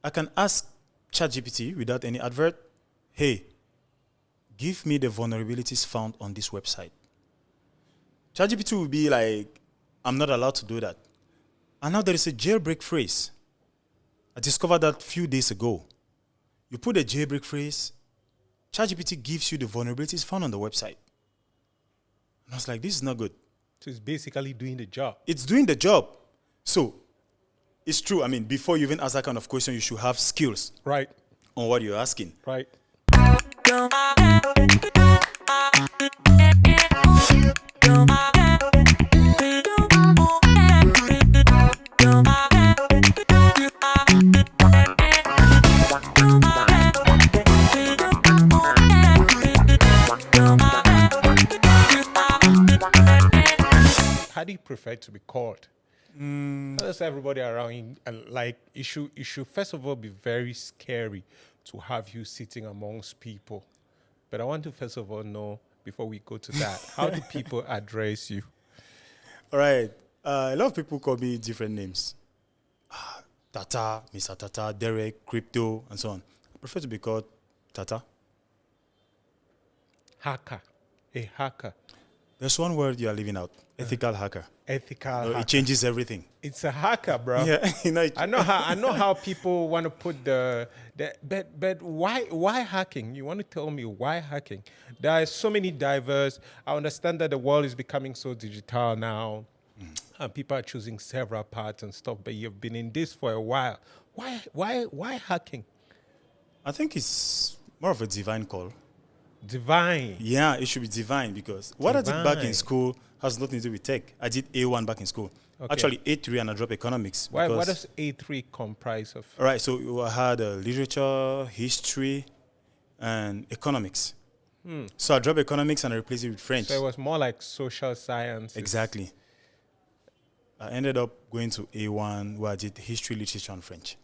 I can ask ChatGPT without any advert, hey, give me the vulnerabilities found on this website. ChatGPT will be like, I'm not allowed to do that. And now there is a jailbreak phrase. I discovered that a few days ago. You put a jailbreak phrase, ChatGPT gives you the vulnerabilities found on the website. And I was like, this is not good. So it's basically doing the job. It's doing the job. So it's true. I mean, before you even ask that kind of question, you should have skills Right. on what you're asking. Right. How do you prefer to be called? That's everybody around you. And like, it should first of all be very scary to have you sitting amongst people. But I want to first of all know, before we go to that, how do people address you? All right. A lot of people call me different names. Tata, Mr. Tata, Derek, Crypto, and so on. I prefer to be called Tata. Hacker. A hacker. There's one word you are leaving out. Ethical hacker. Ethical No, hacker. it changes everything. It's a hacker, bro. Yeah, I know how people want to put but why hacking? You want to tell me why hacking? There are so many diverse. I understand that the world is becoming so digital now, and people are choosing several paths and stuff. But you've been in this for a while. Why hacking? I think it's more of a divine call. Divine. Yeah, it should be divine because what I did back in Divine. school has nothing to do with tech. I did A1 back in school. Okay. Actually, A3 and I dropped economics. What because- does A3 comprise of? All right, so I had literature, history, and economics. So I dropped economics and I replaced it with French. So it was more like social science. Exactly. I ended up going to A1 where I did history, literature, and French.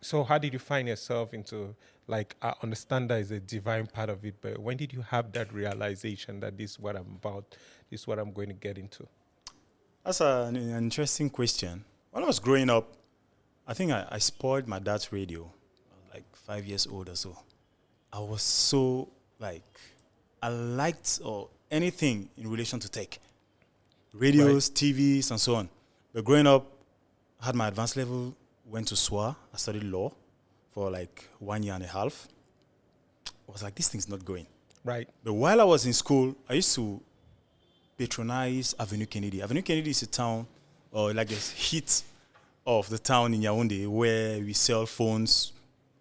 So how did you find yourself into, like, I understand that is a divine part of it, but when did you have that realization that this is what I'm about, this is what I'm going to get into? That's an interesting question. When I was growing up, I think I spoiled my dad's radio. I was like 5 years old or so. I was so, I liked anything in relation to tech. Radios, TVs, and so on. But growing up, I had my advanced level, went to SWA. I studied law for 1 year and a half. I was like, this thing's not going. Right. But while I was in school, I used to patronize Avenue Kennedy. Avenue Kennedy is a town, or the heat of the town in Yaoundé, where we sell phones,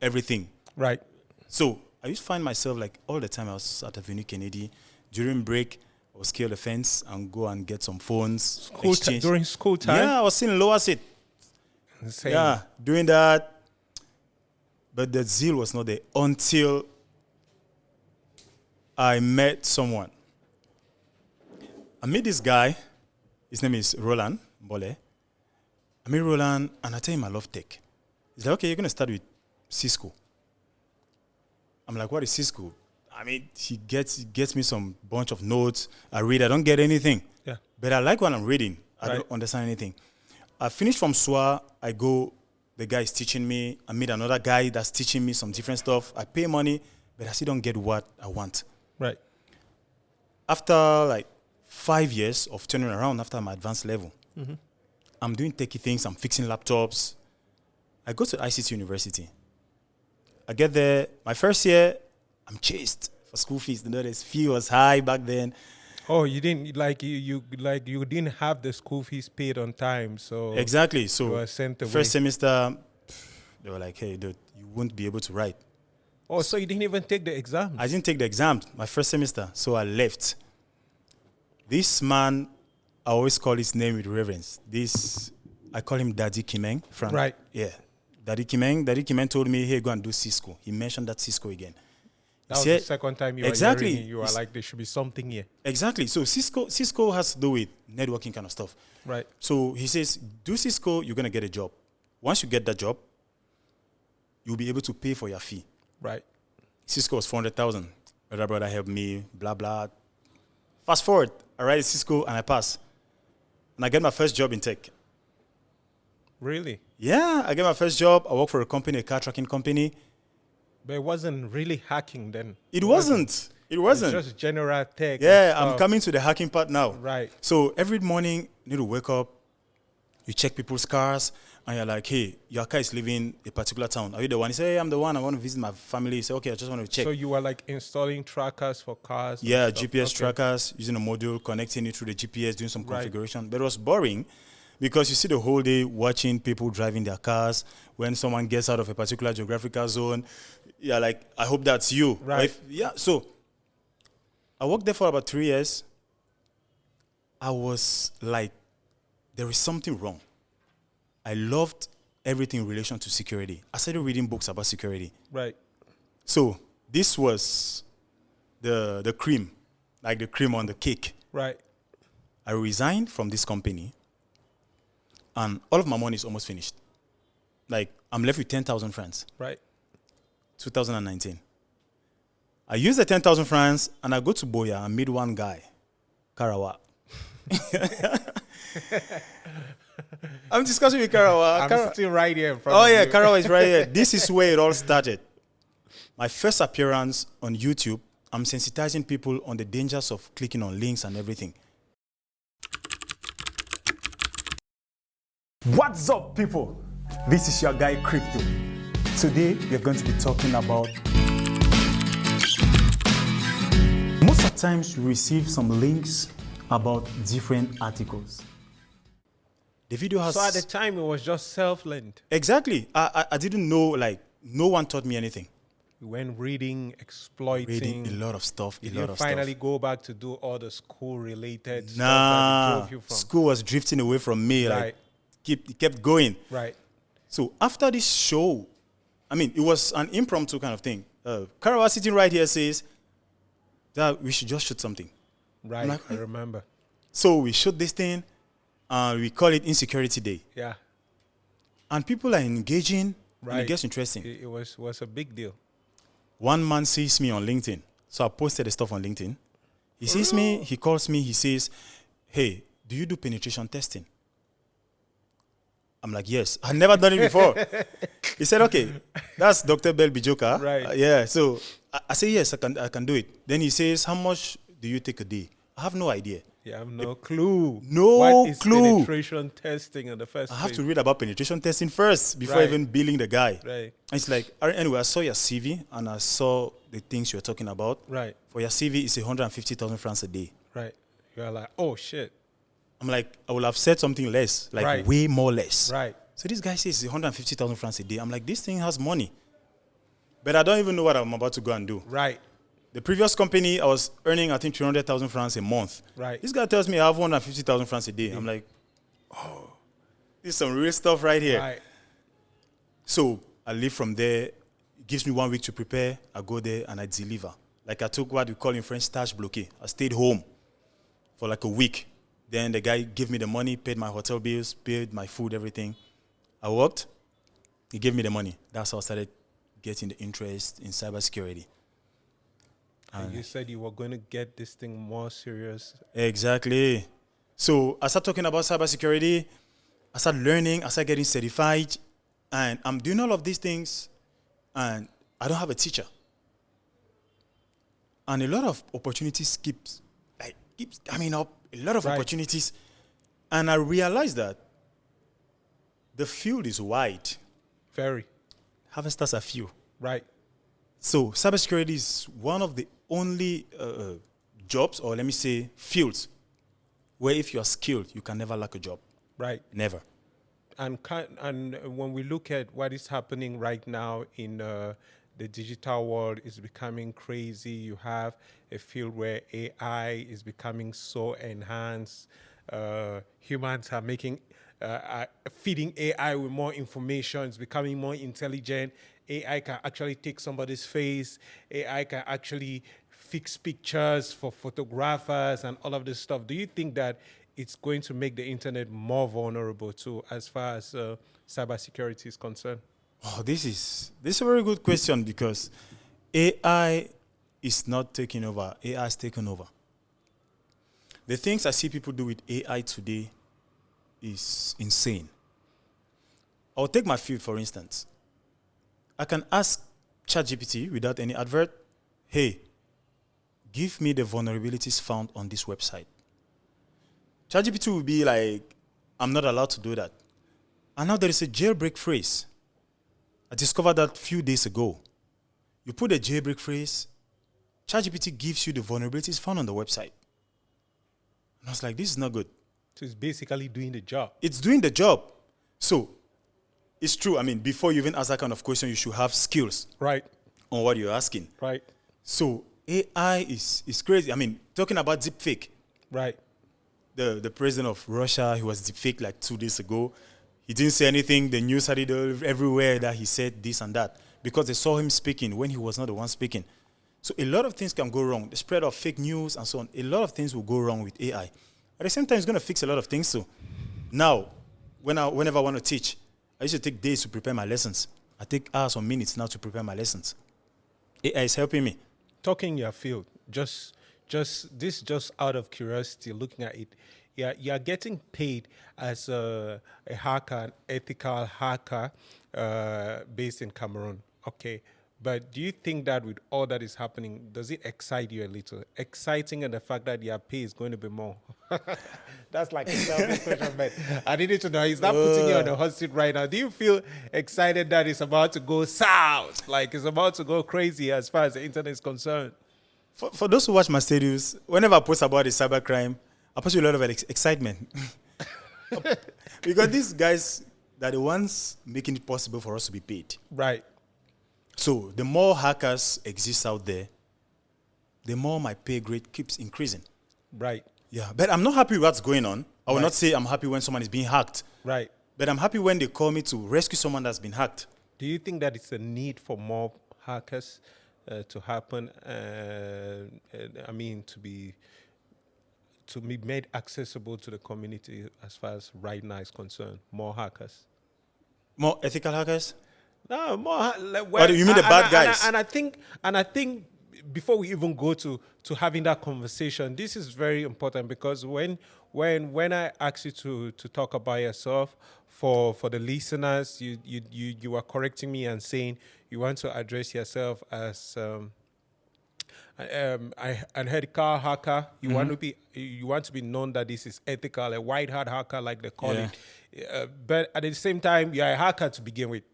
everything. Right. So I used to find myself all the time I was at Avenue Kennedy. During break, I would scale the fence and go and get some phones. During school time? Yeah, I was in lower seat. Insane. Yeah, doing that. But the zeal was not there until I met someone. I met this guy. His name is Roland Mbole. I met Roland and I tell him I love tech. He's like, okay, you're going to start with Cisco. I'm like, what is Cisco? I mean, he gets me some bunch of notes. I read. I don't get anything. Yeah. But I like what I'm reading. I Right. don't understand anything. I finished from SWA. I go. The guy is teaching me. I meet another guy that's teaching me some different stuff. I pay money, but I still don't get what I want. Right. After 5 years of turning around after my advanced level, I'm doing techie things. I'm fixing laptops. I go to ICT University. I get there. My first year, I'm chased for school fees. The fee was high back then. Oh, you didn't you didn't have the school fees paid on time, so Exactly. you So were sent away. first semester, they were like, hey, dude, you won't be able to write. Oh, so you didn't even take the exam? I didn't take the exam my first semester, so I left. This man, I always call his name with reverence. I call him Daddy Kimeng. Right. Yeah. Daddy Kimeng told me, hey, go and do Cisco. He mentioned that Cisco again. That was the second time you were Exactly. hearing it. You were like, there should be something here. Exactly. So Cisco has to do with networking kind of stuff. Right. So he says, do Cisco, you're going to get a job. Once you get that job, you'll be able to pay for your fee. Right. Cisco was 400,000. Brother helped me, blah, blah. Fast forward, I write Cisco and I pass. And I get my first job in tech. Really? Yeah, I get my first job. I work for a company, a car tracking company. But it wasn't really hacking then. It wasn't. wasn't. It It's wasn't. just general tech and Yeah, I'm stuff. coming to the hacking part now. Right. So every morning, you need to wake up, you check people's cars, and you're like, hey, your car is leaving a particular town. Are you the one? You say, hey, I'm the one. I want to visit my family. You say, okay, I just want to check. So you were like installing trackers for cars? and Yeah, stuff. GPS Okay. trackers, using a module, connecting it through the GPS, doing some Right. configuration. But it was boring because you see the whole day watching people driving their cars. When someone gets out of a particular geographical zone, yeah, like, I hope that's you. Or Right. yeah, so I worked there for about 3 years. I was like, there is something wrong. I loved everything in relation to security. I started reading books about security. Right. So this was the cream, like the cream on the cake. Right. I resigned from this company, and all of my money is almost finished. Like, I'm left with 10,000 francs, Right. 2019. I use the 10,000 francs, and I go to Boya and meet one guy, Karawa. I'm discussing with Karawa. I'm sitting right here in front Oh of yeah, you. Karawa is right here. This is where it all started. My first appearance on YouTube, I'm sensitizing people on the dangers of clicking on links and everything. What's up, people? This is your guy Crypto. Today we're going to be talking about. Most of the times we receive some links about different articles. The video has. So at the time, it was just self-learned. Exactly. I didn't know, like, no one taught me anything. You went reading, exploiting. Reading a lot of stuff, Did a lot you of finally stuff. go back to do all the school-related stuff that Nah, it drove you from? school was drifting away from me. Right. Like, it kept going. Right. So after this show, I mean, it was an impromptu kind of thing. Karawa sitting right here says that we should just shoot something. Right. like, I remember. So we shoot this thing, and we call it Insecurity Day. Yeah. And people are engaging, and Right. it gets interesting. It was a big deal. One man sees me on LinkedIn. So I posted the stuff on LinkedIn. He sees me, he calls me, he says, hey, do you do penetration testing? I'm like, yes. I've never done it before. He said, okay, that's Dr. Bell Bijoka. Right. Yeah. So I say, yes, I can do it. Then he says, how much do you take a day? I have no idea. You have no clue. No What is clue. penetration testing in the first I have place? to read about penetration testing first before Right. even billing the guy. Right. And it's like, anyway, I saw your CV and I saw the things you're talking about. Right. For your CV, it's 150,000 francs a day. Right. You're like, oh shit. I'm like, I would have said something less, like Right. way more less. Right. So this guy says it's 150,000 francs a day. I'm like, this thing has money. But I don't even know what I'm about to go and do. Right. The previous company, I was earning, I think, 300,000 francs a month. Right. This guy tells me I have 150,000 francs a day. I'm like, oh, this is some real stuff right here. Right. So I leave from there. It gives me 1 week to prepare. I go there and I deliver. Like, I took what we call in French stage bloqué. I stayed home for like a week. Then the guy gave me the money, paid my hotel bills, paid my food, everything. I worked. He gave me the money. That's how I started getting the interest in cybersecurity. And you said you were going to get this thing more serious. Exactly. So I started talking about cybersecurity. I started learning. I started getting certified. And I'm doing all of these things. And I don't have a teacher. And a lot of opportunities keeps coming up. A lot of Right. opportunities. And I realized that the field is wide. Very. Harvesters are few. Right. So cybersecurity is one of the only jobs, or let me say fields, where if you are skilled, you can never lack a job. Right. Never. And when we look at what is happening right now in the digital world, is becoming crazy. You have a field where AI is becoming so enhanced. Humans are feeding AI with more information. It's becoming more intelligent. AI can actually take somebody's face. AI can actually fix pictures for photographers and all of this stuff. Do you think that it's going to make the internet more vulnerable too, as far as cybersecurity is concerned? Oh, this is a very good question, because AI is not taking over. AI is taking over. The things I see people do with AI today is insane. I'll take my field, for instance. I can ask ChatGPT without any advert, hey, give me the vulnerabilities found on this website. ChatGPT will be like, I'm not allowed to do that. And now there is a jailbreak phrase. I discovered that a few days ago. You put a jailbreak phrase, ChatGPT gives you the vulnerabilities found on the website. And I was like, this is not good. So it's basically doing the job. It's doing the job. So it's true. I mean, before you even ask that kind of question, you should have skills Right. on what you're asking. Right. So AI is crazy. I mean, talking about deepfake, Right. the president of Russia, he was deepfaked like 2 days ago. He didn't say anything. The news had it everywhere that he said this and that because they saw him speaking when he was not the one speaking. So a lot of things can go wrong. The spread of fake news and so on. A lot of things will go wrong with AI. At the same time, it's going to fix a lot of things. So now, whenever I want to teach, I used to take days to prepare my lessons. I take hours or minutes now to prepare my lessons. AI is helping me. Talking your field, just out of curiosity, looking at it, you're getting paid as a hacker, an ethical hacker, based in Cameroon. Okay. But do you think that with all that is happening, does it excite you a little? Exciting and the fact that your pay is going to be more. That's like a selfish question, but I needed to know. He's not putting you on the hot seat right now. Do you feel excited that it's about to go south? Like it's about to go crazy as far as the internet is concerned? For those who watch my videos, whenever I post about the cybercrime, I post a lot of excitement. Because these guys are the ones making it possible for us to be paid. Right. So the more hackers exist out there, the more my pay grade keeps increasing. Right. Yeah, but I'm not happy with what's going on. I will Right. not say I'm happy when someone is being hacked. Right. But I'm happy when they call me to rescue someone that's been hacked. Do you think that it's a need for more hackers to happen? I mean, to be made accessible to the community as far as right now is concerned. More hackers. More ethical hackers? No, more. What do you mean the bad guys? And I think before we even go to having that conversation, this is very important because when I asked you to talk about yourself for the listeners, you were correcting me and saying you want to address yourself as an ethical hacker. You want to be known that this is ethical, a white hat hacker like they call it. But at the same time, you're a hacker to begin with.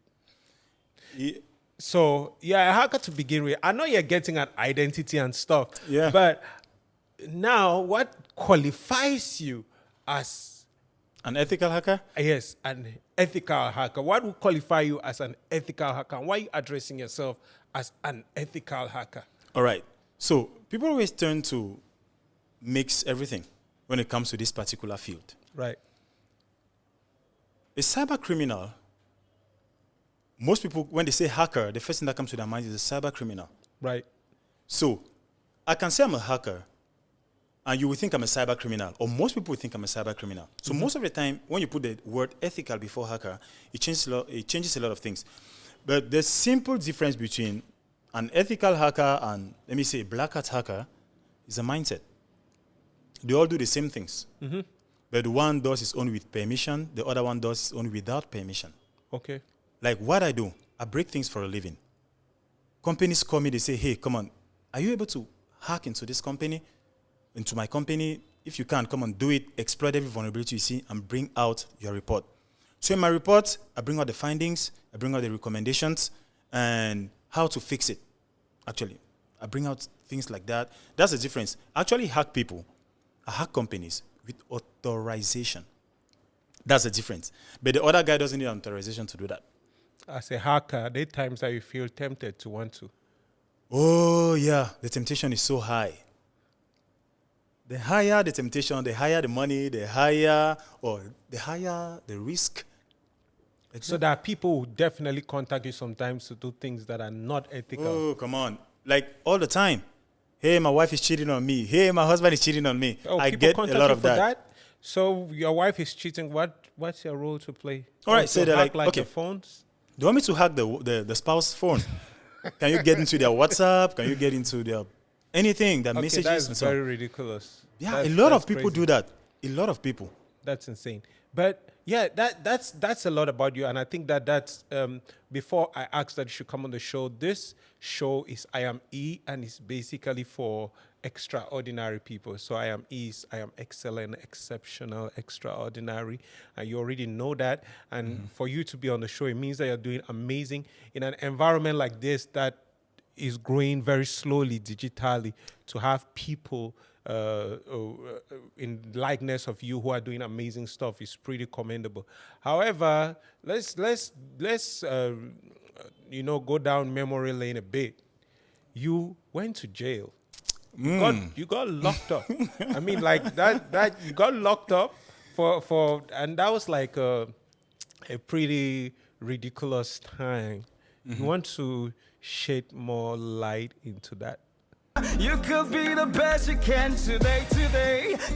Yeah. So you're a hacker to begin with. I know you're getting an identity and stuff. Yeah. But now, what qualifies you as An ethical hacker? yes, an ethical hacker? What would qualify you as an ethical hacker? Why are you addressing yourself as an ethical hacker? All right. So people always turn to mix everything when it comes to this particular field. Right. A cyber criminal, most people, when they say hacker, the first thing that comes to their mind is a cyber criminal. Right. So I can say I'm a hacker, and you will think I'm a cyber criminal, or most people will think I'm a cyber criminal. So most of the time, when you put the word ethical before hacker, it changes a lot of things. But the simple difference between an ethical hacker and, let me say, a black hat hacker is a mindset. They all do the same things. But one does his own with permission, the other one does his own without permission. Okay. Like what I do, I break things for a living. Companies call me, they say, hey, come on, are you able to hack into this company, into my company? If you can, come on, do it, exploit every vulnerability you see, and bring out your report. So in my report, I bring out the findings, I bring out the recommendations, and how to fix it, actually. I bring out things like that. That's the difference. I actually hack people. I hack companies with authorization. That's the difference. But the other guy doesn't need authorization to do that. As a hacker, there are times that you feel tempted to want to. Oh, yeah. The temptation is so high. The higher the temptation, the higher the money, the higher the risk. So there are people who definitely contact you sometimes to do things that are not ethical. Oh, come on. Like all the time. Hey, my wife is cheating on me. Hey, my husband is cheating on me. Oh, I people get a contact lot you of for that. So your wife is cheating. What's your role to play? All right, so so they're hack like, okay. the phones. Do you want me to hack the spouse phone? Can you get into their WhatsApp? Can you get into their anything, their Okay, messages that's and so very on? ridiculous. Yeah, That's a lot of crazy. people do that. A lot of people. That's insane. But yeah, that's a lot about you, and I think that's before I asked that you should come on the show. This show is I.am.E, and it's basically for extraordinary people. So I.am.E is I am excellent, exceptional, extraordinary, and you already know that. And for you to be on the show, it means that you're doing amazing in an environment like this that is growing very slowly digitally. To have people in likeness of you who are doing amazing stuff is pretty commendable. However, let's go down memory lane a bit. You went to jail. You got locked up. I mean, like that you got locked up for and that was like a pretty ridiculous time. You want to shed more light into that? You could be the best you can today.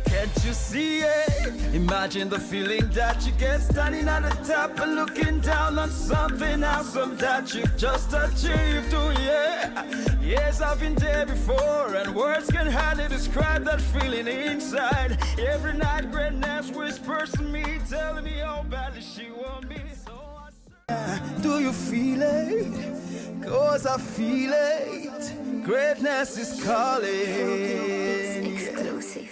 Can't you see it? Imagine the feeling that you get standing at the top and looking down on something awesome that you've just achieved. Oh yeah, yes, I've been there before, and words can hardly describe that feeling inside. Every night, greatness whispers to me, telling me how badly she wants me. Do you feel it? 'Cause I feel it. Greatness is calling. Exclusive.